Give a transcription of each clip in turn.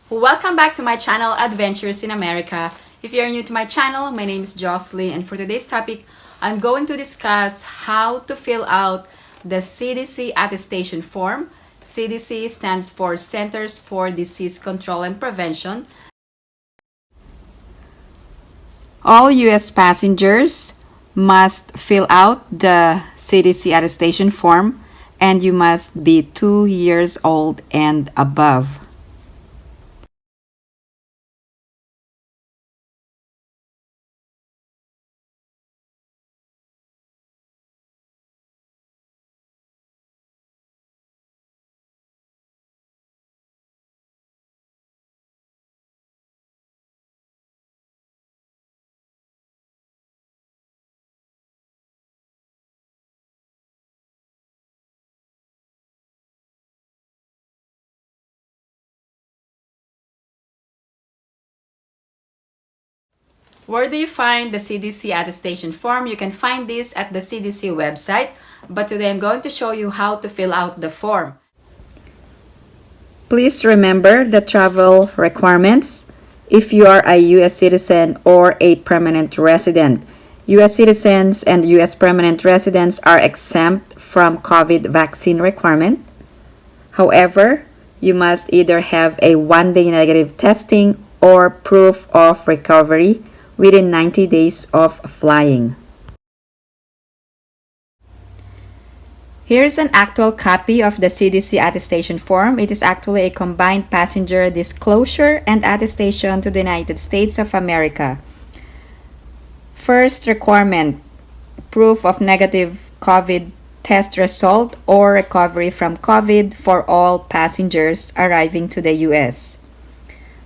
Welcome back to my channel, Adventures in America. If you're new to my channel, my name is Jocelyn, and for today's topic, I'm going to discuss how to fill out the CDC Attestation Form. CDC stands for Centers for Disease Control and Prevention. All U.S. passengers must fill out the CDC Attestation Form, and you must be 2 years old and above. Where do you find the CDC Attestation Form? You can find this at the CDC website, but today I'm going to show you how to fill out the form. Please remember the travel requirements if you are a U.S. citizen or a permanent resident. U.S. citizens and U.S. permanent residents are exempt from COVID vaccine requirement. However, you must either have a one-day negative testing or proof of recovery within 90 days of flying. Here's an actual copy of the CDC Attestation Form. It is actually a combined passenger disclosure and attestation to the United States of America. First requirement, proof of negative COVID test result or recovery from COVID for all passengers arriving to the U.S.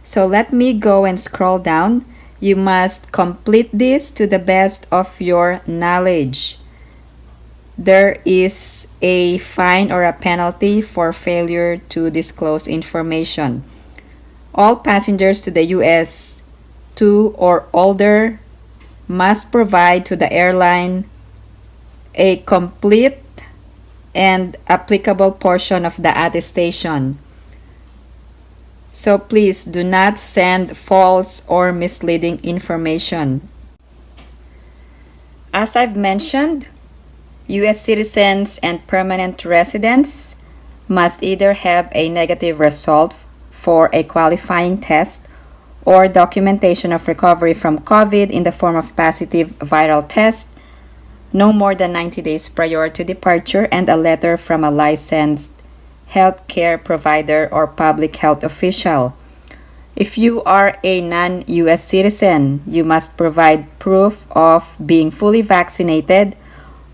So let me go and scroll down. You must complete this to the best of your knowledge. There is a fine or a penalty for failure to disclose information. All passengers to the U.S. 2 or older must provide to the airline a complete and applicable portion of the attestation. So please do not send false or misleading information. As I've mentioned, U.S. citizens and permanent residents must either have a negative result for a qualifying test or documentation of recovery from COVID in the form of positive viral test no more than 90 days prior to departure, and a letter from a licensed healthcare provider or public health official. If you are a non-U.S. citizen, you must provide proof of being fully vaccinated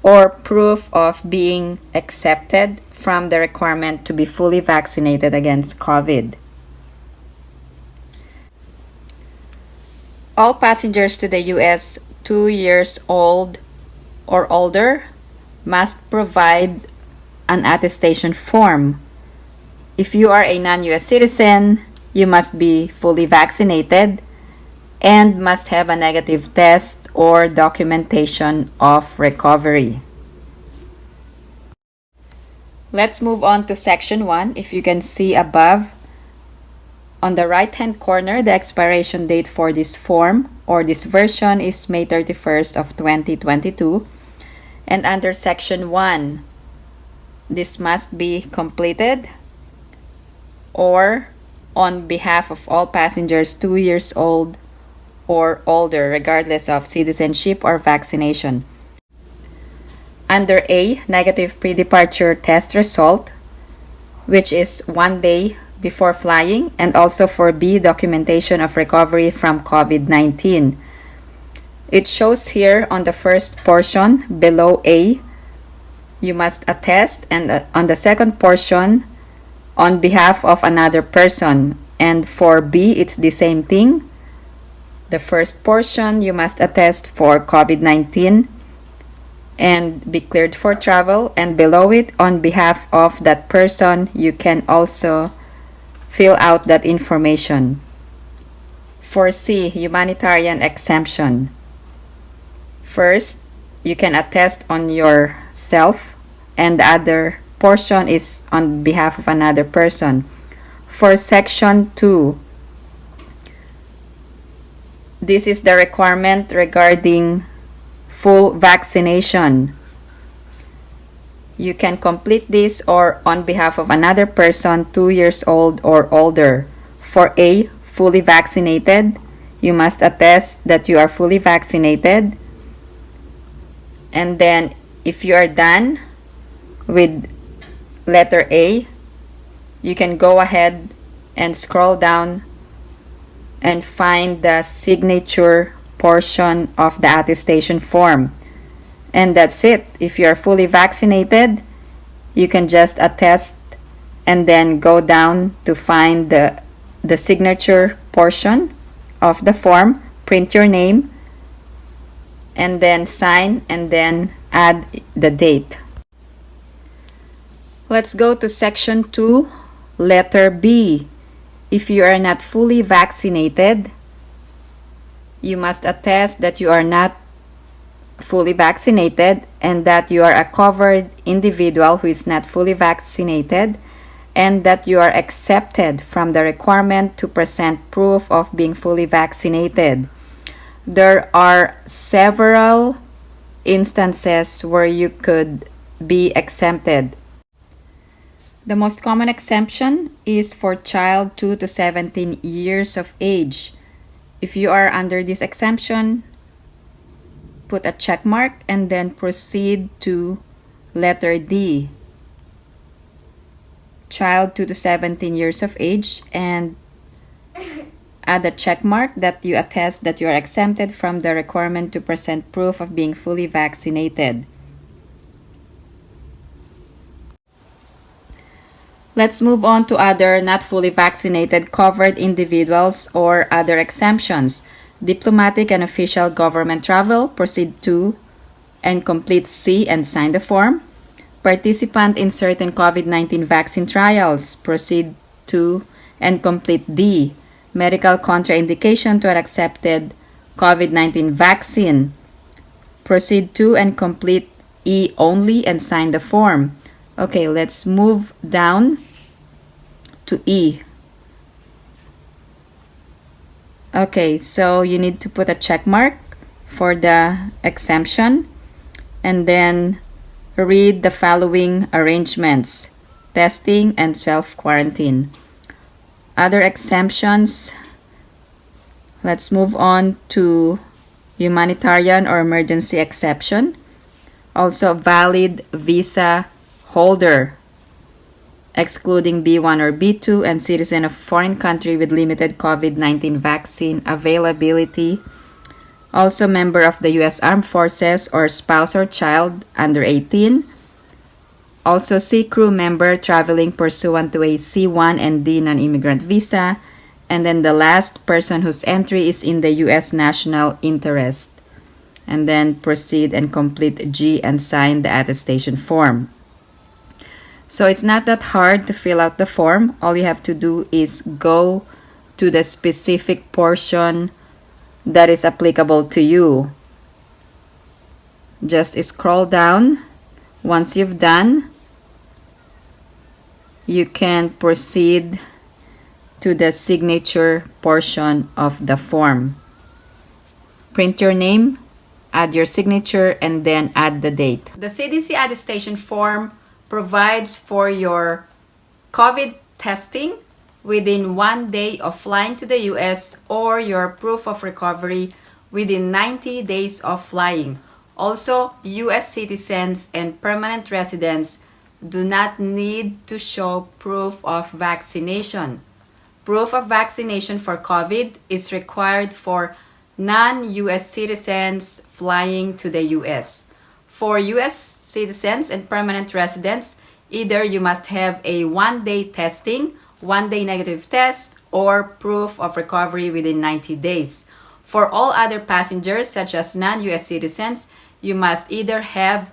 or proof of being accepted from the requirement to be fully vaccinated against COVID. All passengers to the U.S. 2 years old or older must provide an attestation form. If you are a non-U.S. citizen, you must be fully vaccinated and must have a negative test or documentation of recovery. Let's move on to section 1. If you can see above, on the right-hand corner, the expiration date for this form or this version is May 31st of 2022. And under section 1, this must be completed or on behalf of all passengers 2 years old or older, regardless of citizenship or vaccination. Under A, negative pre-departure test result, which is 1 day before flying, and also for B, documentation of recovery from COVID-19. It shows here on the first portion below A, you must attest, and on the second portion, on behalf of another person. And for B, it's the same thing. The first portion, you must attest for COVID-19 and be cleared for travel. And below it, on behalf of that person, you can also fill out that information. For C, humanitarian exemption. First, you can attest on yourself, and the other portion is on behalf of another person. For section 2, This is the requirement regarding full vaccination. You can complete this or on behalf of another person 2 years old or older. For A, fully vaccinated, you must attest that you are fully vaccinated. And then if you are done with letter A, you can go ahead and scroll down and find the signature portion of the attestation form. And that's it. If you are fully vaccinated, you can just attest and then go down to find the signature portion of the form, print your name, and then sign and then add the date. Let's go to section 2, letter B. If you are not fully vaccinated, you must attest that you are not fully vaccinated and that you are a covered individual who is not fully vaccinated, and that you are accepted from the requirement to present proof of being fully vaccinated. There are several instances where you could be exempted. The most common exemption is for child 2 to 17 years of age. If you are under this exemption, put a check mark and then proceed to letter D. Child 2 to 17 years of age, and add a check mark that you attest that you are exempted from the requirement to present proof of being fully vaccinated. Let's move on to other not fully vaccinated covered individuals or other exemptions. Diplomatic and official government travel, proceed to and complete C and sign the form. Participant in certain COVID-19 vaccine trials, proceed to and complete D. Medical contraindication to an accepted COVID-19 vaccine, proceed to and complete E only and sign the form. Okay, let's move down to E. Okay, so you need to put a check mark for the exemption and then read the following arrangements: testing and self-quarantine. Other exemptions, let's move on to humanitarian or emergency exception. Also valid visa holder, excluding B1 or B2, and citizen of foreign country with limited COVID-19 vaccine availability. Also member of the U.S. Armed Forces or spouse or child under 18. Also sea crew member traveling pursuant to a C1 and D non-immigrant visa. And then the last, person whose entry is in the U.S. national interest. And then proceed and complete G and sign the attestation form. So it's not that hard to fill out the form. All you have to do is go to the specific portion that is applicable to you. Just scroll down. Once you've done, you can proceed to the signature portion of the form. Print your name, add your signature, and then add the date. The CDC Attestation Form provides for your COVID testing within 1 day of flying to the US or your proof of recovery within 90 days of flying. Also, US citizens and permanent residents do not need to show proof of vaccination. Proof of vaccination for COVID is required for non-US citizens flying to the US. For US citizens and permanent residents, either you must have a 1-day testing, 1-day negative test, or proof of recovery within 90 days. For all other passengers, such as non-US citizens, you must either have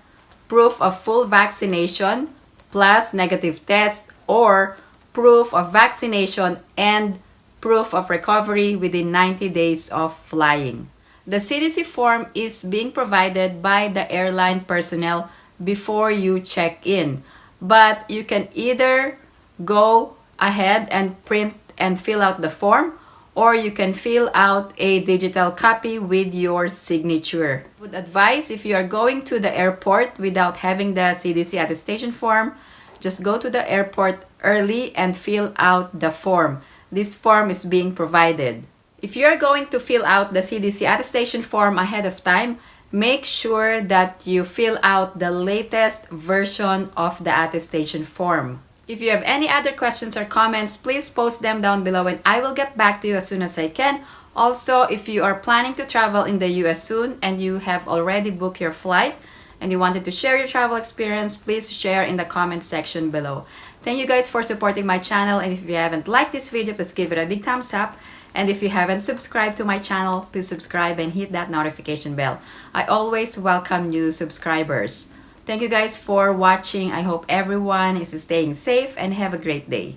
proof of full vaccination plus negative test, or proof of vaccination and proof of recovery within 90 days of flying. The CDC form is being provided by the airline personnel before you check in, but you can either go ahead and print and fill out the form, or you can fill out a digital copy with your signature. I would advise, if you are going to the airport without having the CDC attestation form, just go to the airport early and fill out the form. This form is being provided. If you are going to fill out the CDC attestation form ahead of time, make sure that you fill out the latest version of the attestation form. If you have any other questions or comments, please post them down below and I will get back to you as soon as I can. Also, if you are planning to travel in the US soon and you have already booked your flight and you wanted to share your travel experience, please share in the comment section below. Thank you guys for supporting my channel, and if you haven't liked this video, please give it a big thumbs up. And if you haven't subscribed to my channel, please subscribe and hit that notification bell. I always welcome new subscribers. Thank you guys for watching. I hope everyone is staying safe and have a great day.